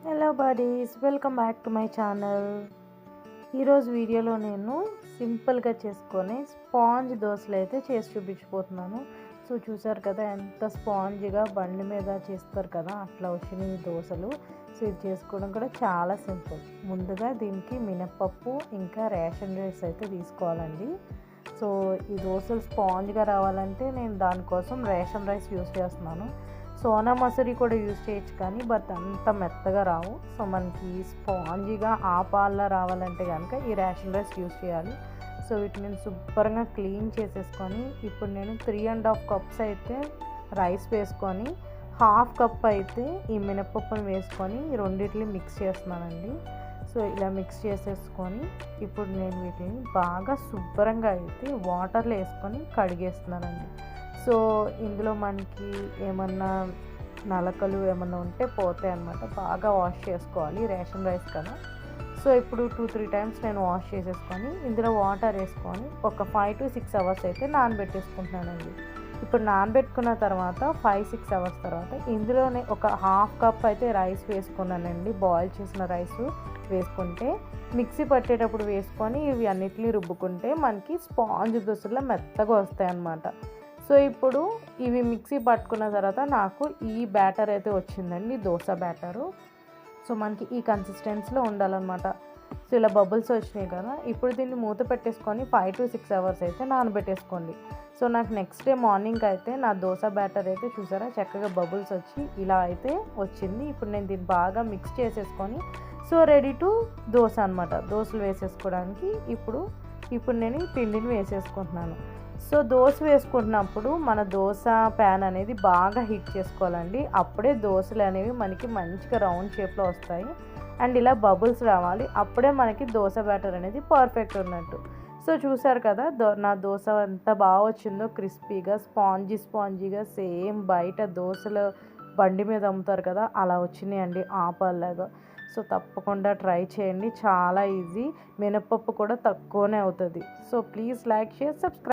Hello buddies, welcome back to my channel. ఈరోజు వీడియోలో నేను సింపుల్గా చేసుకొని స్పాంజ్ దోశలు అయితే చేసి చూపించిపోతున్నాను. సో చూసారు కదా ఎంత స్పాంజ్గా బండి మీద చేస్తారు కదా, అట్లా వచ్చినాయి ఈ దోశలు. సో ఇది చేసుకోవడం కూడా చాలా సింపుల్. ముందుగా దీనికి మినప్పప్పు ఇంకా రేషన్ రైస్ అయితే తీసుకోవాలండి. సో ఈ దోశలు స్పాంజ్గా రావాలంటే నేను దానికోసం రేషన్ రైస్ యూస్ చేస్తున్నాను. సోనా మసూరి కూడా యూజ్ చేయొచ్చు కానీ బట్ అంత మెత్తగా రావు. సో మనకి స్పాంజీగా ఆ పాల్లో రావాలంటే కనుక ఈ రేషన్ రైస్ యూజ్ చేయాలి. సో వీటిని నేను శుభ్రంగా క్లీన్ చేసేసుకొని ఇప్పుడు నేను 3.5 కప్స్ అయితే రైస్ వేసుకొని 1/2 కప్ అయితే ఈ మినపప్పును వేసుకొని ఈ రెండింటిని మిక్స్ చేస్తున్నానండి. సో ఇలా మిక్స్ చేసేసుకొని ఇప్పుడు నేను వీటిని బాగా శుభ్రంగా అయితే వాటర్లో వేసుకొని కడిగేస్తున్నానండి. సో ఇందులో మనకి ఏమన్నా నలకలు ఏమన్నా ఉంటే పోతాయి అన్నమాట. బాగా వాష్ చేసుకోవాలి, రేషన్ రైస్ కదా. సో ఇప్పుడు 2-3 టైమ్స్ నేను వాష్ చేసేసుకొని ఇందులో వాటర్ వేసుకొని ఒక 5 to 6 అవర్స్ అయితే నానబెట్టేసుకుంటున్నానండి. ఇప్పుడు నానబెట్టుకున్న తర్వాత 5-6 అవర్స్ తర్వాత ఇందులోనే ఒక 1/2 కప్ అయితే రైస్ వేసుకున్నానండి. బాయిల్ చేసిన రైస్ వేసుకుంటే మిక్సీ పట్టేటప్పుడు వేసుకొని ఇవి అన్నిటిని రుబ్బుకుంటే మనకి స్పాంజ్ దోశల్లో మెత్తగా వస్తాయి అన్నమాట. సో ఇప్పుడు ఇవి మిక్సీ పట్టుకున్న తర్వాత నాకు ఈ బ్యాటర్ అయితే వచ్చిందండి, దోశ బ్యాటరు. సో మనకి ఈ కన్సిస్టెన్సీలో ఉండాలన్నమాట. సో ఇలా బబుల్స్ వచ్చినాయి కదా, ఇప్పుడు దీన్ని మూత పెట్టేసుకొని 5 to 6 అవర్స్ అయితే నానబెట్టేసుకోండి. సో నాకు నెక్స్ట్ డే మార్నింగ్ అయితే నా దోశ బ్యాటర్ అయితే చూసారా చక్కగా బబుల్స్ వచ్చి ఇలా అయితే వచ్చింది. ఇప్పుడు నేను దీన్ని బాగా మిక్స్ చేసేసుకొని సో రెడీ టు దోశ అనమాట, దోశలు వేసేసుకోవడానికి. ఇప్పుడు నేను ఈ పిండిని వేసేసుకుంటున్నాను. సో దోశ వేసుకుంటున్నప్పుడు మన దోశ ప్యాన్ అనేది బాగా హీట్ చేసుకోవాలండి. అప్పుడే దోశలు అనేవి మనకి మంచిగా రౌండ్ షేప్లో వస్తాయి అండ్ ఇలా బబుల్స్ రావాలి. అప్పుడే మనకి దోశ బ్యాటర్ అనేది పర్ఫెక్ట్ ఉన్నట్టు. సో చూసారు కదా నా దోశ ఎంత బాగా వచ్చిందో, క్రిస్పీగా స్పాంజీగా సేమ్ బయట దోశలు బండి మీద అమ్ముతారు కదా అలా వచ్చినాయండి, ఆపాలాగా. సో తప్పకుండా ట్రై చేయండి, చాలా ఈజీ. మినపప్పు కూడా తక్కువనే అవుతుంది. So please like, share, subscribe.